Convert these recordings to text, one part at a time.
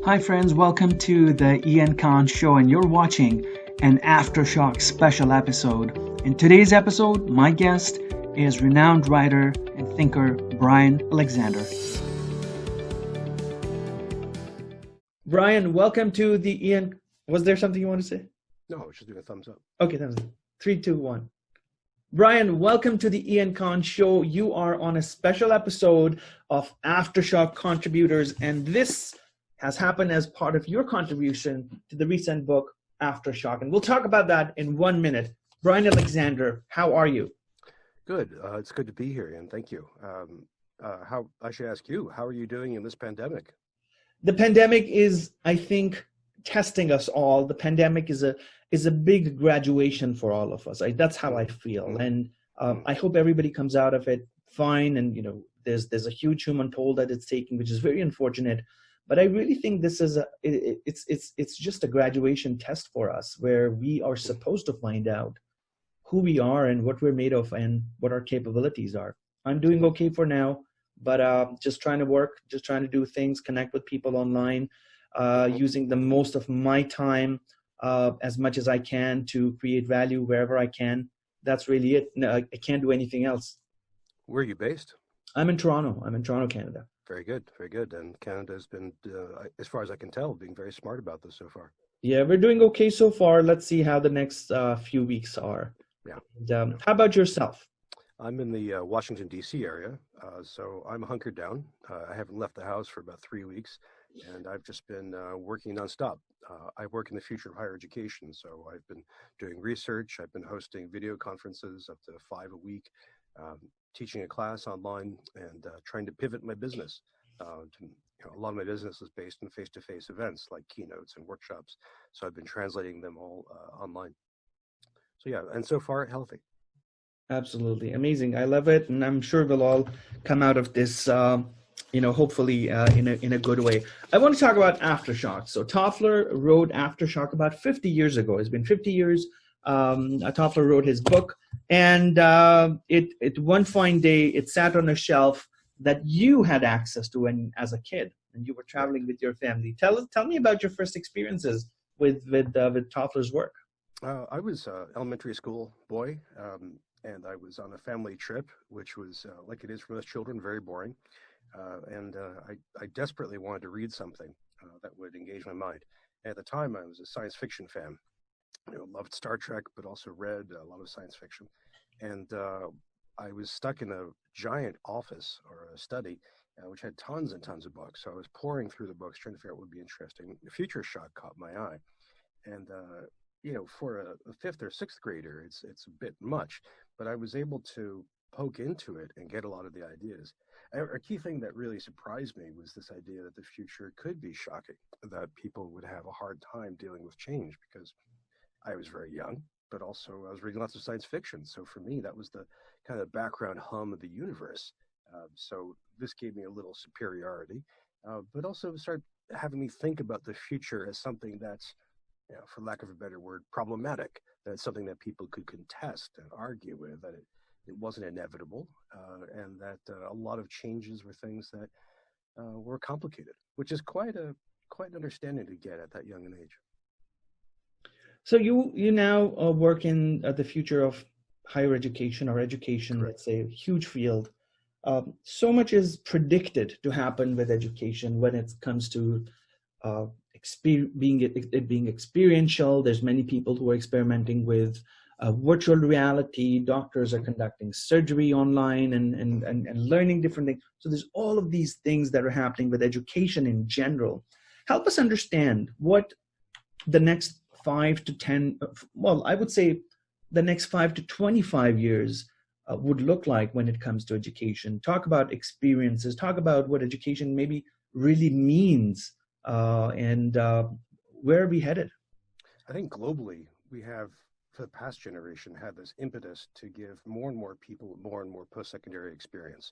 Hi friends, welcome to the Ian Khan Show, and you're watching an Aftershock special episode. In today's episode, my guest is renowned writer and thinker Bryan Alexander. Bryan, welcome to the Ian. Was there something you want to say? No, I was just doing a thumbs up. Okay, thumbs up. 3, 2, 1. Bryan, welcome to the Ian Khan Show. You are on a special episode of Aftershock Contributors, and this has happened as part of your contribution to the recent book, Aftershock. And we'll talk about that in 1 minute. Bryan Alexander, how are you? Good. It's good to be here, Ian. Thank you. How I should ask you, how are you doing in this pandemic? The pandemic is, I think, testing us all. The pandemic is a big graduation for all of us. That's how I feel. And I hope everybody comes out of it fine. And, you know, there's a huge human toll that it's taking, which is very unfortunate. But I really think this is it's just a graduation test for us, where we are supposed to find out who we are and what we're made of and what our capabilities are. I'm doing okay for now, but just trying to work, just trying to do things, connect with people online, using the most of my time as much as I can to create value wherever I can. That's really it. No, I can't do anything else. Where are you based? I'm in Toronto. Canada. Very good, very good. And Canada's been, as far as I can tell, being very smart about this so far. Yeah, we're doing okay so far. Let's see how the next few weeks are. Yeah. And, how about yourself? I'm in the Washington, D.C. area, so I'm hunkered down. I haven't left the house for about 3 weeks, and I've just been working nonstop. I work in the future of higher education, so I've been doing research. I've been hosting video conferences up to 5 a week, teaching a class online, and trying to pivot my business. A lot of my business is based in face-to-face events like keynotes and workshops, so I've been translating them all online. So yeah, and so far healthy. Absolutely amazing. I love it, and I'm sure we'll all come out of this, hopefully in a good way. I want to talk about Aftershock. So Toffler wrote Aftershock about 50 years ago. It's been 50 years. Toffler wrote his book, and it one fine day it sat on a shelf that you had access to as a kid, and you were traveling with your family. Tell me about your first experiences with Toffler's work. I was an elementary school boy, and I was on a family trip, which was, like it is for most children, very boring. I desperately wanted to read something that would engage my mind. At the time, I was a science fiction fan. Loved Star Trek, but also read a lot of science fiction. And I was stuck in a giant office or a study, which had tons and tons of books. So I was pouring through the books, trying to figure out what would be interesting. Future Shock caught my eye. And for a fifth or sixth grader, it's a bit much, but I was able to poke into it and get a lot of the ideas. A key thing that really surprised me was this idea that the future could be shocking, that people would have a hard time dealing with change, because I was very young, but also I was reading lots of science fiction. So for me, that was the kind of background hum of the universe. So this gave me a little superiority, but also started having me think about the future as something that's, for lack of a better word, problematic. That's something that people could contest and argue with, that it wasn't inevitable, and that a lot of changes were things that were complicated, which is quite an understanding to get at that young an age. So you now work in the future of higher education or education. Correct. Let's say a huge field. So much is predicted to happen with education when it comes to being experiential. There's many people who are experimenting with virtual reality. Doctors are conducting surgery online and learning different things. So there's all of these things that are happening with education in general. Help us understand what the next 5 to 10, well, I would say the next 5 to 25 years would look like when it comes to education. Talk about experiences, talk about what education maybe really means, and where are we headed? I think globally, we have, for the past generation, had this impetus to give more and more people more and more post-secondary experience.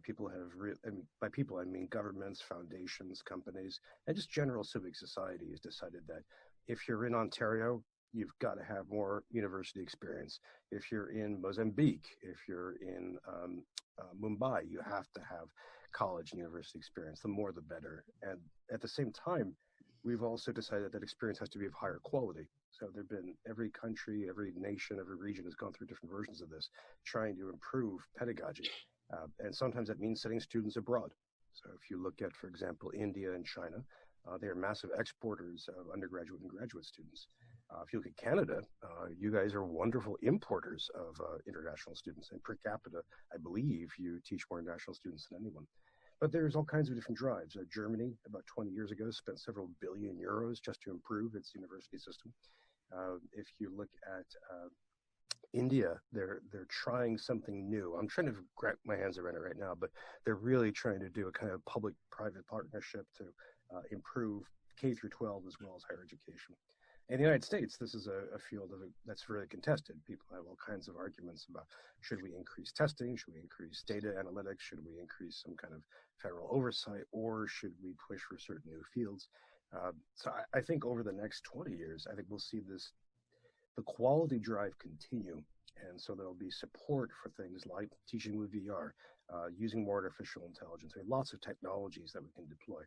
People have, and by people I mean governments, foundations, companies, and just general civic society has decided that if you're in Ontario, you've got to have more university experience. If you're in Mozambique, if you're in Mumbai, you have to have college and university experience, the more the better. And at the same time, we've also decided that experience has to be of higher quality. So there have been every country, every nation, every region has gone through different versions of this, trying to improve pedagogy. And sometimes that means sending students abroad. So if you look at, for example, India and China, they are massive exporters of undergraduate and graduate students. If you look at Canada, you guys are wonderful importers of international students. And per capita, I believe you teach more international students than anyone. But there's all kinds of different drives. Germany, about 20 years ago, spent several billion euros just to improve its university system. If you look at India, they're trying something new. I'm trying to grab my hands around it right now, but they're really trying to do a kind of public-private partnership to improve K through 12 as well as higher education. In the United States, this is a field that's really contested. People have all kinds of arguments about should we increase testing, should we increase data analytics, should we increase some kind of federal oversight, or should we push for certain new fields? So I think over the next 20 years, I think we'll see the quality drive continue. And so there'll be support for things like teaching with VR, using more artificial intelligence. We have lots of technologies that we can deploy,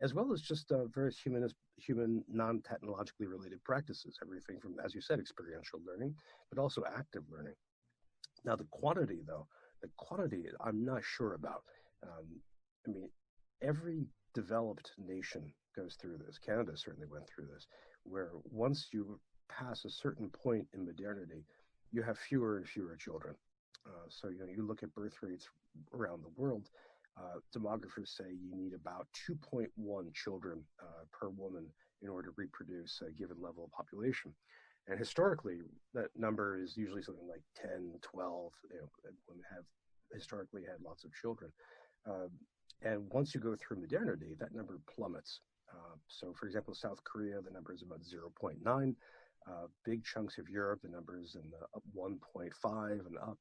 as well as just various human non-technologically related practices, everything from, as you said, experiential learning, but also active learning. Now, the quantity I'm not sure about. I mean, every developed nation goes through this. Canada certainly went through this, where once you pass a certain point in modernity, you have fewer and fewer children. So you look at birth rates around the world. Demographers say you need about 2.1 children per woman in order to reproduce a given level of population. And historically, that number is usually something like 10, 12. Women have historically had lots of children. And once you go through modernity, that number plummets. So, for example, South Korea, the number is about 0.9. Big chunks of Europe, the number is in the 1.5 and up.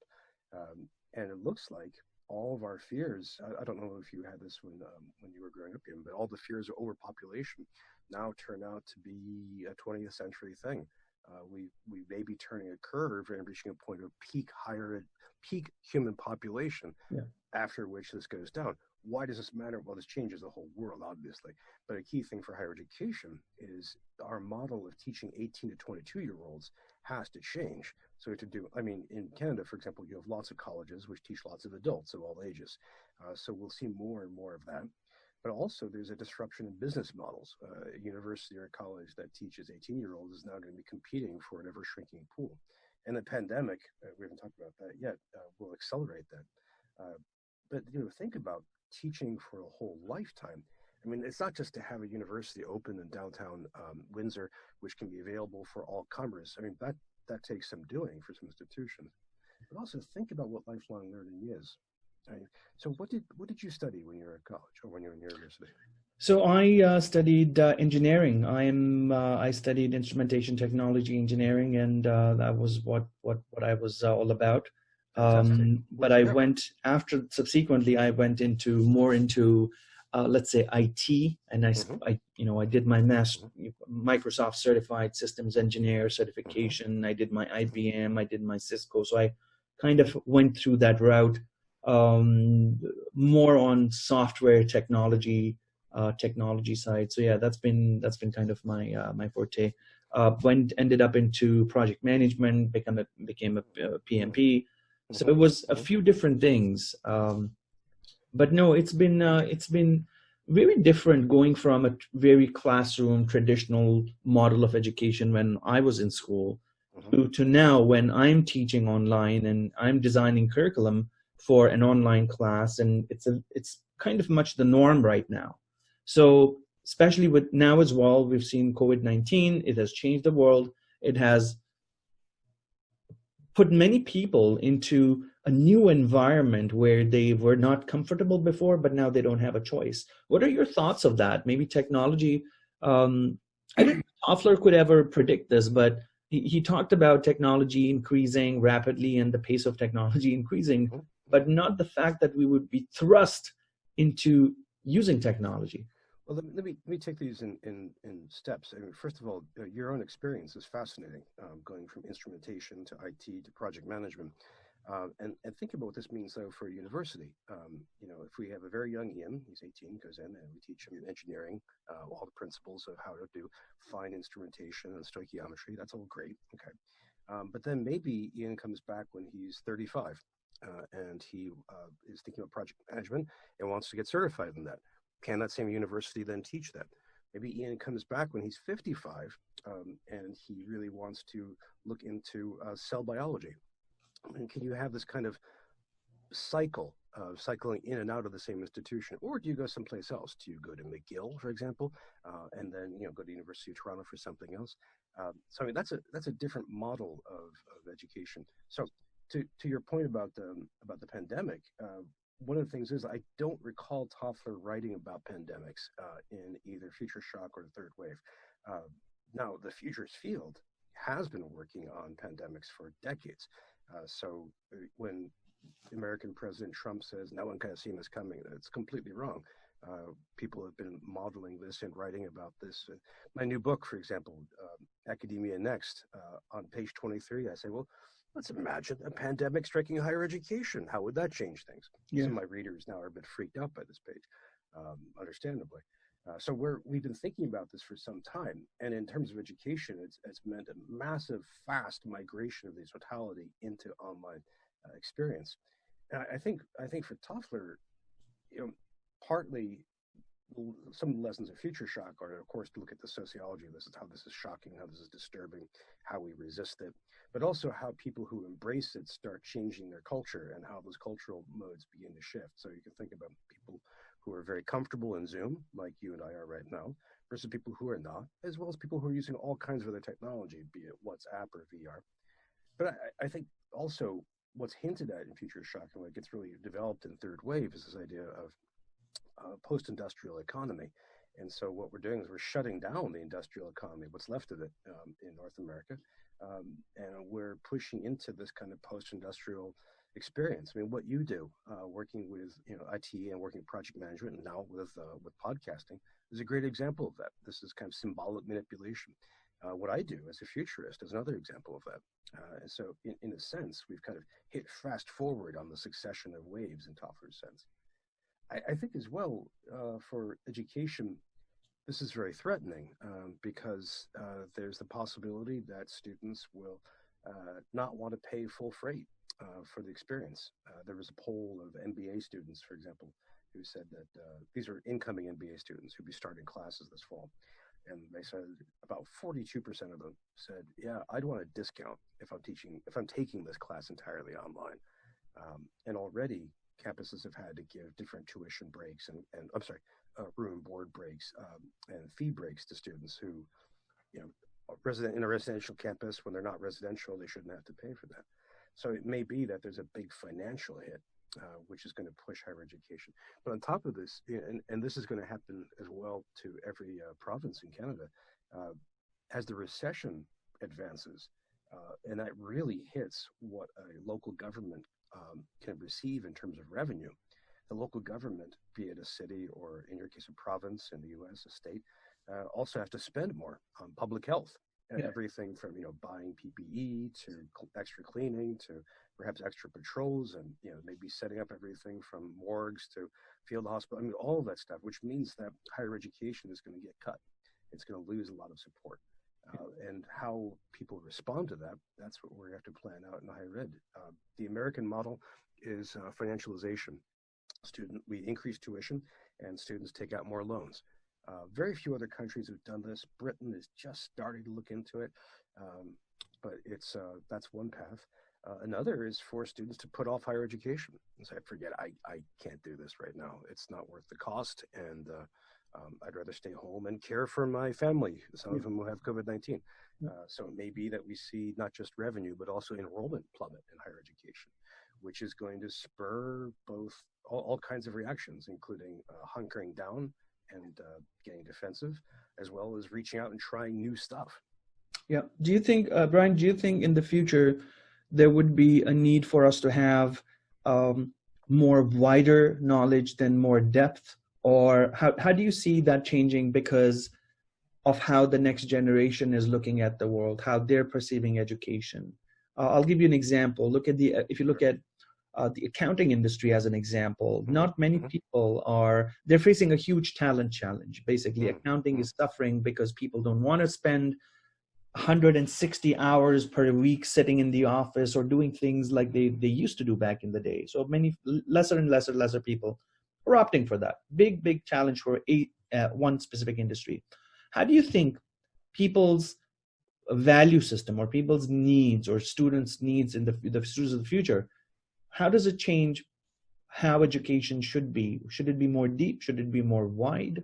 And it looks like all of our fears, I don't know if you had this when you were growing up, but all the fears of overpopulation now turn out to be a 20th century thing. We may be turning a curve and reaching a point of peak human population, after which this goes down. Why does this matter? Well, this changes the whole world, obviously. But a key thing for higher education is our model of teaching 18 to 22-year-olds has to change. So in Canada, for example, you have lots of colleges which teach lots of adults of all ages. So we'll see more and more of that. But also there's a disruption in business models. A university or a college that teaches 18-year-olds is now going to be competing for an ever-shrinking pool. And the pandemic, we haven't talked about that yet, will accelerate that. But think about teaching for a whole lifetime. I mean, it's not just to have a university open in downtown Windsor, which can be available for all comers. I mean, that takes some doing for some institutions. But also think about what lifelong learning is. So what did you study when you were at college or when you were in university? So I studied engineering. I studied instrumentation technology engineering, and that was what I was all about. But subsequently I went into let's say IT, and I did my Microsoft certified systems engineer certification. I did my IBM, I did my Cisco. So I kind of went through that route, more on software technology side. So yeah, that's been kind of my forte. Ended up into project management, became a PMP. So it was a few different things, but no, it's been very different going from a very classroom traditional model of education when I was in school to now when I'm teaching online and I'm designing curriculum for an online class, and it's kind of much the norm right now. So especially with now as well, we've seen COVID-19. It has changed the world. It has put many people into a new environment where they were not comfortable before, but now they don't have a choice. What are your thoughts of that? Maybe technology, I don't know if Toffler could ever predict this, but he talked about technology increasing rapidly and the pace of technology increasing, but not the fact that we would be thrust into using technology. Well, let me take these in steps. I mean, first of all, your own experience is fascinating, going from instrumentation to IT to project management. And think about what this means, though, for a university. If we have a very young Ian, he's 18, goes in, and we teach him engineering, all the principles of how to do fine instrumentation and stoichiometry. That's all great. Okay. But then maybe Ian comes back when he's 35, and he is thinking about project management and wants to get certified in that. Can that same university then teach that? Maybe Ian comes back when he's 55, and he really wants to look into cell biology. And can you have this kind of cycle of cycling in and out of the same institution? Or do you go someplace else? Do you go to McGill, for example, and then go to University of Toronto for something else? So I mean, that's a different model of education. So to your point about the pandemic, one of the things is I don't recall Toffler writing about pandemics in either Future Shock or the Third Wave. Now, the Futurist field has been working on pandemics for decades. So when American President Trump says no one can have seen this coming, it's completely wrong. People have been modeling this and writing about this. My new book, for example, Academia Next, on page 23, I say, well, let's imagine a pandemic striking higher education. How would that change things? Yeah. Some of my readers now are a bit freaked out by this page, understandably. So we've been thinking about this for some time. And in terms of education, it's meant a massive, fast migration of the totality into online experience. And I think for Toffler, partly some of the lessons of Future Shock are, of course, to look at the sociology of this, how this is shocking, how this is disturbing, how we resist it, but also how people who embrace it start changing their culture and how those cultural modes begin to shift. So you can think about people who are very comfortable in Zoom, like you and I are right now, versus people who are not, as well as people who are using all kinds of other technology, be it WhatsApp or VR. But I think also what's hinted at in Future Shock and what gets really developed in Third Wave is this idea of post-industrial economy. And so what we're doing is we're shutting down the industrial economy, what's left of it in North America, and we're pushing into this kind of post-industrial experience. I mean, what you do, working with IT and working project management, and now with podcasting, is a great example of that. This is kind of symbolic manipulation. What I do as a futurist is another example of that. And so, in a sense, we've kind of hit fast forward on the succession of waves in Toffler's sense. I think as well, for education, this is very threatening because there's the possibility that students will not want to pay full freight for the experience. There was a poll of MBA students, for example, who said that these are incoming MBA students who'd be starting classes this fall. And they said about 42% of them said, yeah, I'd want a discount if I'm taking this class entirely online. And already campuses have had to give different tuition breaks and room and board breaks and fee breaks to students who, in a residential campus, when they're not residential, they shouldn't have to pay for that. So it may be that there's a big financial hit, which is going to push higher education. But on top of this, and this is going to happen as well to every province in Canada, as the recession advances, and that really hits what a local government can receive in terms of revenue. The local government, be it a city or in your case a province in the US, a state, also have to spend more on public health. And everything from buying PPE to extra cleaning to perhaps extra patrols and maybe setting up everything from morgues to field hospital. I mean, all of that stuff, which means that higher education is going to get cut. It's going to lose a lot of support. And how people respond to that, that's what we have to plan out in higher ed. The American model is financialization. We increase tuition and students take out more loans. Very few other countries have done this. Britain is just starting to look into it, but that's one path. Another is for students to put off higher education and say, forget, I can't do this right now. It's not worth the cost, and I'd rather stay home and care for my family, some of them who have COVID-19. So it may be that we see not just revenue, but also enrollment plummet in higher education, which is going to spur both all kinds of reactions, including hunkering down and getting defensive, as well as reaching out and trying new stuff. Yeah. Do you think, Bryan, in the future there would be a need for us to have more wider knowledge than more depth? Or how do you see that changing because of how the next generation is looking at the world, how they're perceiving education? I'll give you an example. Look at if you look at the accounting industry as an example, not many people they're facing a huge talent challenge. Basically, accounting is suffering because people don't want to spend 160 hours per week sitting in the office or doing things like they used to do back in the day. So many lesser and lesser people are opting for that. Big challenge for one specific industry. How do you think people's value system or people's needs or students' needs in the students of the future, how does it change how education should be? Should it be more deep? Should it be more wide?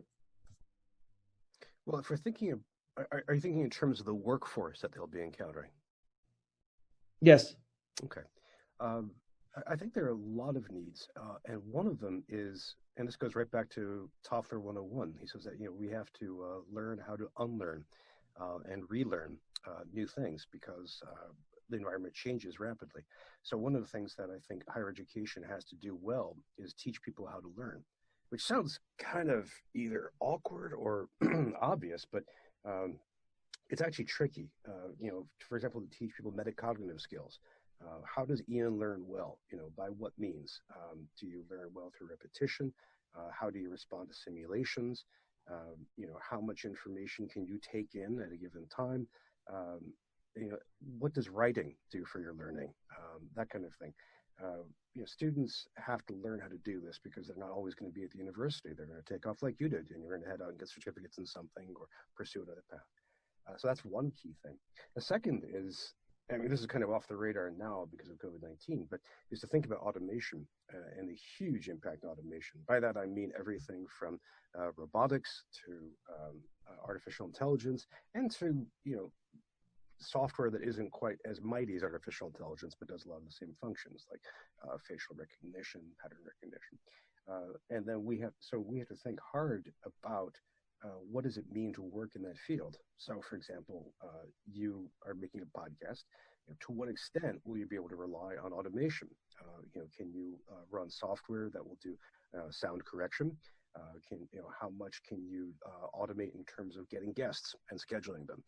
Well, if we're thinking of, are you thinking in terms of the workforce that they'll be encountering? Yes. Okay. I think there are a lot of needs, and one of them is, and this goes right back to Toffler 101. He says that we have to learn how to unlearn and relearn new things because the environment changes rapidly. So one of the things that I think higher education has to do well is teach people how to learn, which sounds kind of either awkward or obvious, but it's actually tricky. For example, to teach people metacognitive skills. How does Ian learn well? By what means? Do you learn well through repetition? How do you respond to simulations? How much information can you take in at a given time? What does writing do for your learning? That kind of thing. Students have to learn how to do this because they're not always going to be at the university. They're going to take off like you did, and you're going to head out and get certificates in something or pursue another path. So that's one key thing. The second is, this is kind of off the radar now because of COVID-19, but is to think about automation and the huge impact on automation. By that, I mean everything from robotics to artificial intelligence and to, software that isn't quite as mighty as artificial intelligence, but does a lot of the same functions like facial recognition, pattern recognition. And then we have to think hard about what does it mean to work in that field? So, for example, you are making a podcast. To what extent will you be able to rely on automation? Can you run software that will do sound correction? How much can you automate in terms of getting guests and scheduling them?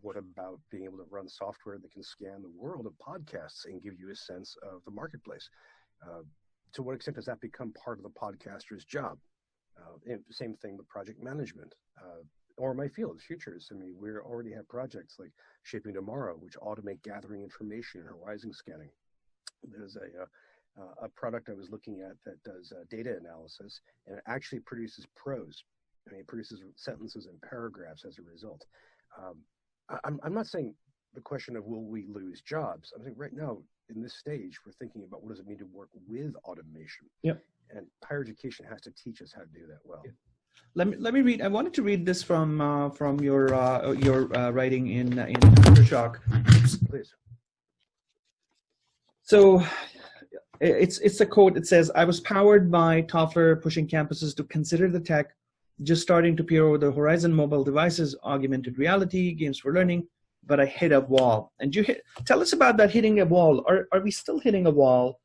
What about being able to run software that can scan the world of podcasts and give you a sense of the marketplace? To what extent does that become part of the podcaster's job? Same thing with project management or my field, Futurists. We already have projects like Shaping Tomorrow, which automate gathering information and horizon scanning. There's a product I was looking at that does data analysis, and it actually produces prose. It produces sentences and paragraphs as a result. I'm not saying the question of will we lose jobs. I'm saying right now, in this stage, we're thinking about what does it mean to work with automation. Yep. And higher education has to teach us how to do that well. Yeah. Let me read. I wanted to read this from your writing in Aftershock. Please. So it's a quote. It says, "I was powered by Toffler pushing campuses to consider the tech, just starting to peer over the horizon, mobile devices, augmented reality, games for learning, but I hit a wall." And tell us about that hitting a wall. Are we still hitting a wall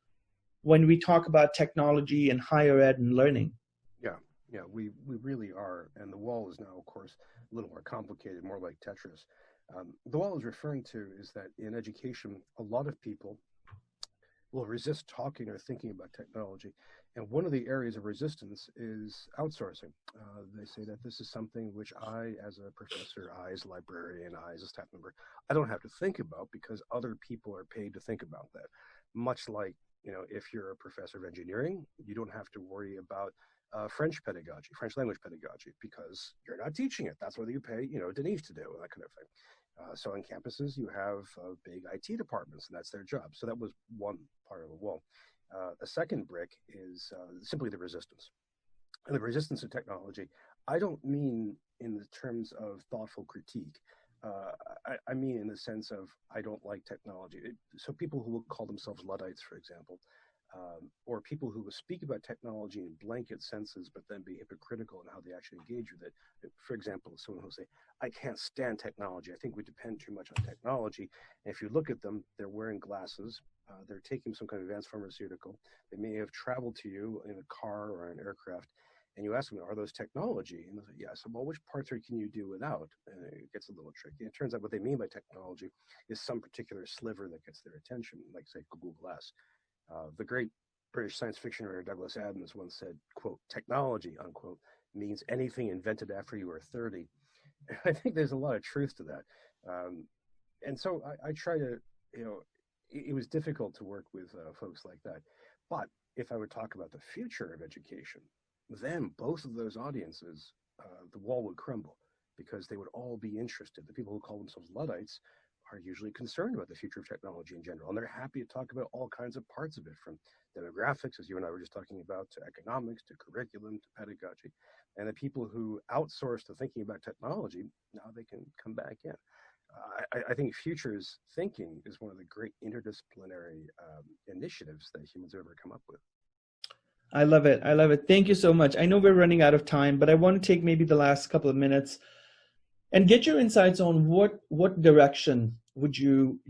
when we talk about technology and higher ed and learning? Yeah, we really are. And the wall is now, of course, a little more complicated, more like Tetris. The wall I was referring to is that in education, a lot of people will resist talking or thinking about technology. And one of the areas of resistance is outsourcing. They say that this is something which I, as a professor, I, as a librarian, I, as a staff member, I don't have to think about because other people are paid to think about that. Much like, if you're a professor of engineering, you don't have to worry about French pedagogy, French language pedagogy, because you're not teaching it. That's what you pay, Denise to do, and that kind of thing. So on campuses, you have big IT departments, and that's their job. So that was one part of the wall. The second brick is simply the resistance. And the resistance to technology, I don't mean in the terms of thoughtful critique. I mean in the sense of I don't like technology. So people who will call themselves Luddites, for example, or people who will speak about technology in blanket senses, but then be hypocritical in how they actually engage with it. For example, someone who will say, I can't stand technology. I think we depend too much on technology. And if you look at them, they're wearing glasses. They're taking some kind of advanced pharmaceutical. They may have traveled to you in a car or an aircraft. And you ask them, are those technology? And they say, yes. Well, which parts can you do without? And it gets a little tricky. It turns out what they mean by technology is some particular sliver that gets their attention, like, say, Google Glass. The great British science fiction writer Douglas Adams once said, quote, technology, unquote, means anything invented after you are 30. And I think there's a lot of truth to that. And so I try to, it was difficult to work with folks like that. But if I would talk about the future of education, then both of those audiences, the wall would crumble because they would all be interested. The people who call themselves Luddites are usually concerned about the future of technology in general, and they're happy to talk about all kinds of parts of it, from demographics, as you and I were just talking about, to economics, to curriculum, to pedagogy. And the people who outsource to thinking about technology, now they can come back in. I think futures thinking is one of the great interdisciplinary initiatives that humans have ever come up with. I love it. I love it. Thank you so much. I know we're running out of time, but I want to take maybe the last couple of minutes and get your insights on what direction would you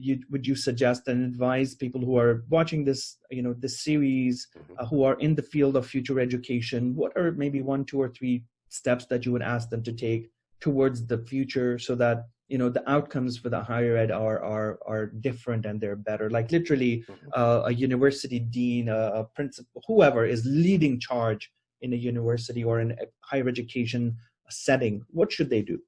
suggest and advise people who are watching this, this series, who are in the field of future education. What are maybe 1, 2, or 3 steps that you would ask them to take towards the future, so that the outcomes for the higher ed are different and they're better? Like literally, a university dean, a principal, whoever is leading charge in a university or in a higher education setting, what should they do?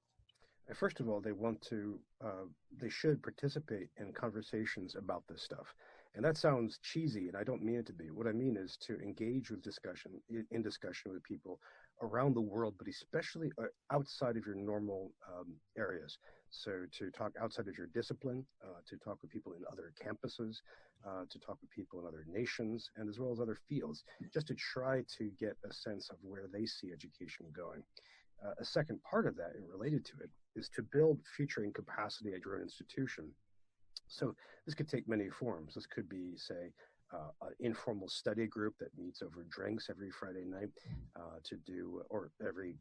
First of all, they should participate in conversations about this stuff. And that sounds cheesy, and I don't mean it to be. What I mean is to engage with discussion with people around the world, but especially outside of your normal areas. So to talk outside of your discipline, to talk with people in other campuses, to talk with people in other nations, and as well as other fields, just to try to get a sense of where they see education going. A second part of that, and related to it, is to build featuring capacity at your own institution. So this could take many forms. This could be, say, an informal study group that meets over drinks every Friday night or every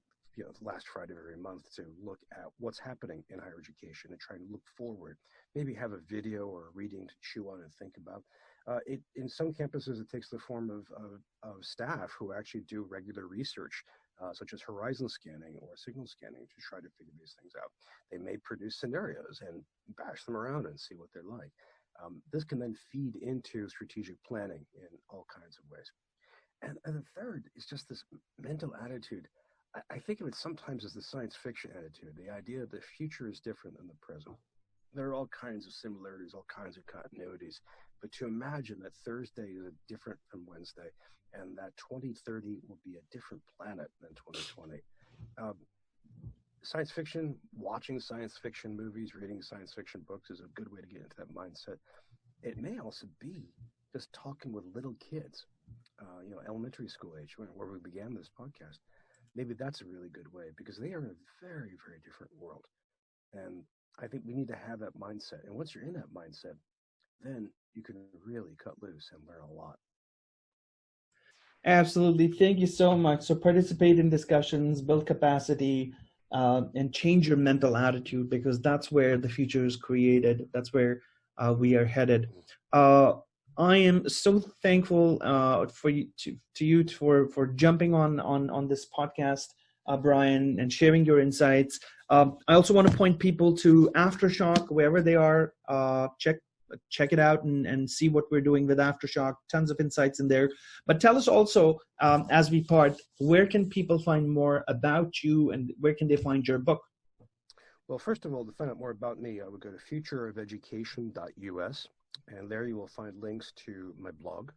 last Friday of every month, to look at what's happening in higher education and try to look forward. Maybe have a video or a reading to chew on and think about. In some campuses, it takes the form of staff who actually do regular research, such as horizon scanning or signal scanning, to try to figure these things out. They may produce scenarios and bash them around and see what they're like. This can then feed into strategic planning in all kinds of ways. And the third is just this mental attitude. I think of it sometimes as the science fiction attitude, the idea that the future is different than the present. There are all kinds of similarities, all kinds of continuities, but to imagine that Thursday is different from Wednesday, and that 2030 will be a different planet than 2020. Science fiction, watching science fiction movies, reading science fiction books is a good way to get into that mindset. It may also be just talking with little kids, elementary school age, where we began this podcast. Maybe that's a really good way, because they are in a very, very different world. And I think we need to have that mindset. And once you're in that mindset, then you can really cut loose and learn a lot. Absolutely. Thank you so much. So participate in discussions, build capacity, and change your mental attitude, because that's where the future is created. That's where we are headed. I am so thankful for you for jumping on this podcast, Bryan, and sharing your insights. I also want to point people to Aftershock, wherever they are. Check it out and see what we're doing with Aftershock. Tons of insights in there. But tell us also, as we part, where can people find more about you, and where can they find your book? Well, first of all, to find out more about me, I would go to futureofeducation.us, and there you will find links to my blog,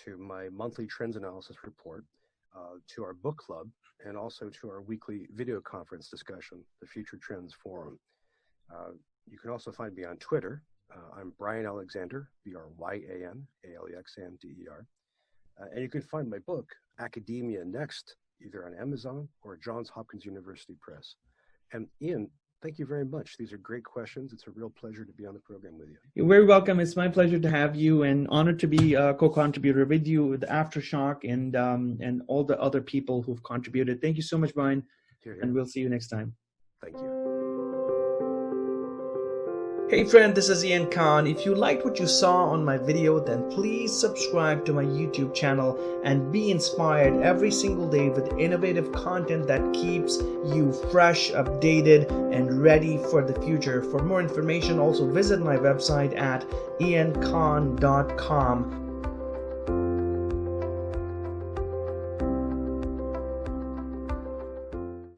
to my monthly trends analysis report, to our book club, and also to our weekly video conference discussion, the Future Trends Forum. You can also find me on Twitter. I'm Bryan Alexander, BRYAN, ALEXANDER. And you can find my book, Academia Next, either on Amazon or Johns Hopkins University Press. And Ian, thank you very much. These are great questions. It's a real pleasure to be on the program with you. You're very welcome. It's my pleasure to have you, and honored to be a co-contributor with you with Aftershock and all the other people who've contributed. Thank you so much, Bryan. Here. And we'll see you next time. Thank you. Hey friend, this is Ian Khan. If you liked what you saw on my video, then please subscribe to my YouTube channel and be inspired every single day with innovative content that keeps you fresh, updated, and ready for the future. For more information, also visit my website at iankhan.com.